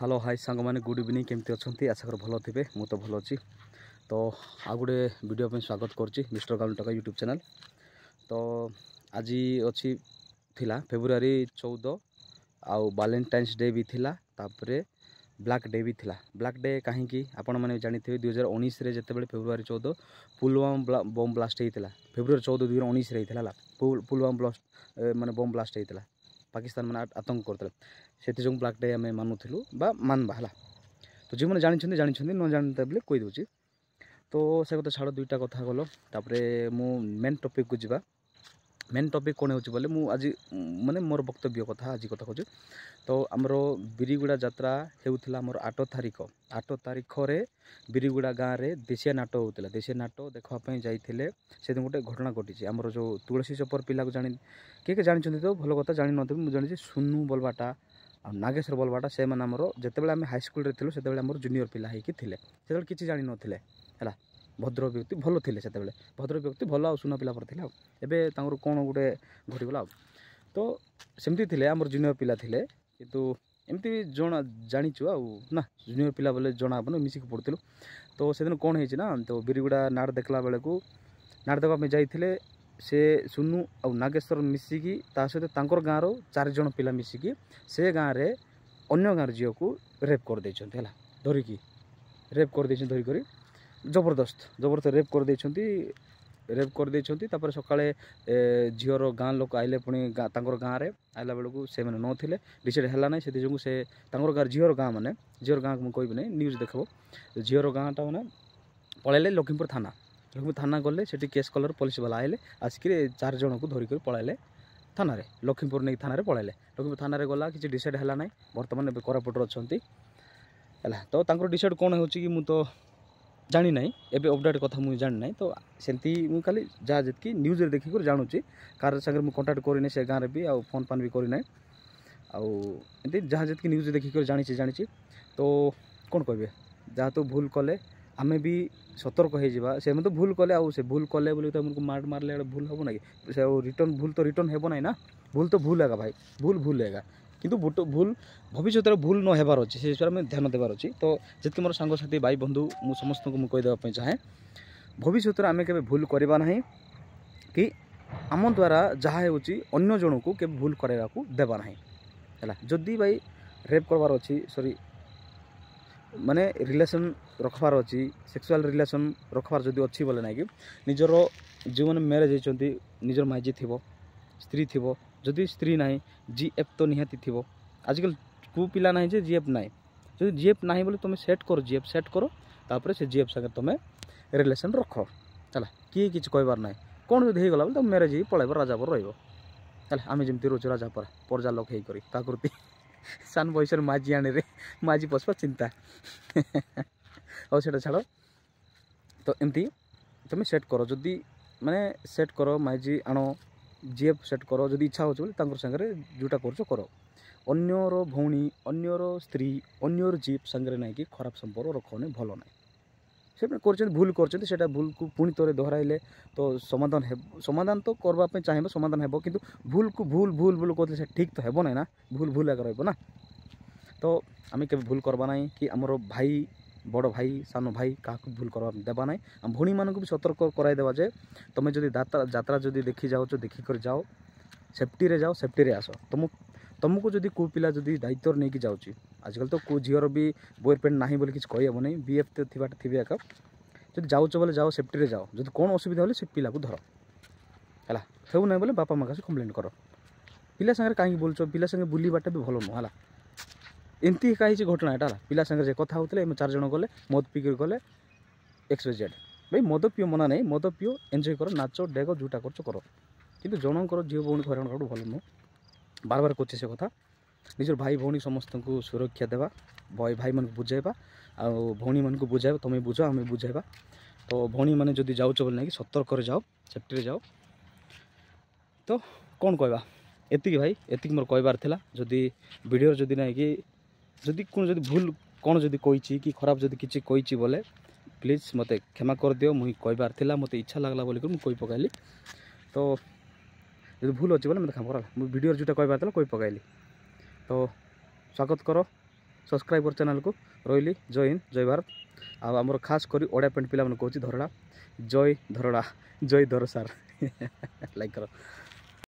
Hello hi सांग मैंने good evening केमती अच्छा आशा कर भल थे मु तो भल अच्छी तो आ गोटे वीडियो पे स्वागत करुच्ची मिस्टर गाउन टका यूट्यूब चैनल। तो आज अच्छी थिला फेब्रुआरी 14 आउ वैलेंटाइन्स डे भी थिला तापरे ब्लैक डे भी थिला। ब्लैक डे कहीं आपण मैंने जानी 2019 जिते बड़े फेब्रुआरी 14 पुलवामा बम ब्लास्ट होता फेब्रुआरी 14 2019 होता पुलवामा ब्लास्ट माने बम ब्लास्ट होता पाकिस्तान मैंने आतंक करते से ब्लैक डे आम मानुलु मानवा है। तो जो मैंने जानी जानी न जानते बोले कहीदे। तो से कथा छाड़ दुईटा कथा गल तापर मु मेन टॉपिक को जीवा। मेन टॉपिक कौन हो बोले मुझे माने मोर वक्तव्य कथा आज कथा कहूँ। तो आमर बिरिगुड़ा यात्रा होता आमर 8 तारीख रे बिरिगुड़ा गाँव में देशिया नाट होता। देशिया नाट देखापी जाते से दिन गोटे घटना घटी आमर जो तुलसी चपर पिला को जानी किए जानी तो भल कथा जानी नी मुझे जानी सुनु बोलवाटा आ नागेश्वर बोलवाटा से आमर जिते बड़े हाईस्कल रे से जूनियर पिला होते किसी जानी नथिले है। भद्र व्यक्ति भल थे से भद्र व्यक्ति भल आ सुना पिला पर थे एवं कौन गोटे घटीगला। तो सेमती थे आमर जूनियर पिला थे कितु एमती जना जाचु ना जूनियर पिला बोले जना अपन मिसिक पढ़ुलु। तो से दिन कौन है ना तो बिरिगुड़ा नाट देखला बेले को नाट देखापी जाते से सुनु आ नागेश्वर मिसिकी सहित तांकर गाँव 4 जन पिला मिसिकी से गाँव में अन्य गाँव झील को रेप कर देछन्ते है धरिकी रेप कर देछन धरिक जबरदस्त रेप कर देछन्ती तापर सकाळे झीवर गाँ लोक आइले पुणी गाँव में आइला बेलू से मैंने नथिले डिसाइड है ना से से गाँव झीवर गाँ मैंने झीवर गाँ को मुझे नहीं न्यूज देखो झीवर गाँटा मैंने पलैले लखीमपुर थाना गले से केस कलर पुलिस वाला आइले आसिक 4 जन को धरिक पलैले थाना रे लखीमपुर नहीं थाना पलैले लखीमपुर थाना गला कि डिसाइड है ना बर्तमान कोरापुट अच्छा है। तो डिसाइड कौन हो तो जानी ना एबे अपडेट कथा मुझे जानी ना। तो सेमती मुझे खाली जहाँ जी न्यूज देखिक जानूँ कार सागर मुझे कंटाक्ट करनी से गाँव में भी आ फोन फान भी करना आमती जहाँ जी न्यूज देखिक जानी। तो कौन कहे जहाँ तो भूल कले आमे भी सतर्क हो से तो भूल कले से भूल कले बोली तो मार मारले भूल हम ना कि से रिटर्न भूल तो रिटर्न हेब ना भूल तो भूल है भाई भूल है किंतु भूल भविष्य भूल न होबार अच्छे से विषय में ध्यान देवार अच्छी। तो जितने मोर सांगसाथी भाई बंधु मु समस्त को कहीदेवाई चाहे भविष्य में आम के भूल करवा ना कि आम द्वारा जहाँ होन्य जन को के भूल करवा देवा ना है। जदि भाई रेप करवार अच्छी सॉरी माने रिलेशन रखबार अच्छी सेक्सुअल रिलेशन रखबार जदि अच्छी बोले ना कि निजर जो मैंने मैरेज होती निजर माइजी थी स्त्री थी जदि स्त्री ना जीएफ तो निहाती थी आजकल को पिला ना जीएफ ना जो जीएफ ना बोले तुम सेट करो जीएफ सेट करो तापर से जीएफ संगे तुम रिलेशन रख है किए कि कहबार ना कौन जब होगला बोले तुम मैरेज ही पलैब राजा पर रही जमी रोज राजा पर प्रजा लोक होकर सान बयस माझी आने रे माझी पशुआ चिंता और से छाड़। तो एमती तुम सेट कर जदि माने सेट कर माझी आण जीएफ सेट कर जदि इच्छा हो सागर जोटा कर अन्यर भौणी अन्यर स्त्री अन्यर जीप सागर ना कि खराब संपर्क रखने भल ना से भूल कर भूल को पुणी थे दोहराइले तो समाधान तो करवाई चाहिए समाधान हो कि भूल को भूल भूल भूल कहते ठीक तो हेब ना भूल भूल आगे रहा। तो आम के भूल करवा ना कि आमर भाई बड़ भाई सान भाई क्या भूल करवा देवा ना भौणी मानक भी सतर्क कराइदेवा जे तुम जो यात्रा जदि देखी जाओ देखिक जाओ सेफ्टी रे आस तुमको जदि को पिला जदि दायित्व नहीं जाऊँ आजकल तो को झीर भी बॉयफ्रेंड ना बोली किसी कहीहब नहीं बीएफ तो थी एक जब जाऊच बोले जाओ सेफ्टी रे जाओ जब कौन असुविधा हो पिला को धर है हो ना बोले बापा माँ का कम्प्लेन कर पिला सागर कहीं बोलच पिला संगे बुलवाटा भी भल नुह है एमती कहीं घटना यहाँ पिला सागर कथा होते 4 जन गले मद पीक गले XYZ भाई मद पिओ मना नहीं मद पिओ एंजॉय कर नाच डेग जोटा कर कि जनकर झील भौणी हराण कर भल नुह बार बार कहे से कथा निजर भाई भौणी समस्त को सुरक्षा देवा भाई मन को बुझाइबा आ भौणी मन को बुझाइबा तुम बुझ आम बुझाइबा। तो भौणी मैंने जदि जाऊच बोले ना कि सतर्क जाओ सेफ्टी रे जाओ। तो कौन कहवा एतिक भाई एतिक मोर कहबार थिला जदि वीडियो जदि ना कि जदि कौन जदि भूल कौन जदि कही कि खराब जदि किसी कही बोले प्लीज मते क्षमा कर दियो मुई कहबार थिला मते इच्छा लागला बोली मुझे कही पकाइली। तो जब भूल अच्छी बोले मतलब काम कर वीडियो जोटा कहबार था कही पकाइली। तो स्वागत करो सब्सक्राइब कर चैनल को रही जय हिंद जय भारत आमर खास कर ओडिया पेंट पिला कहूँ धरड़ा जय धरड़ा जय धर सार लाइक करो।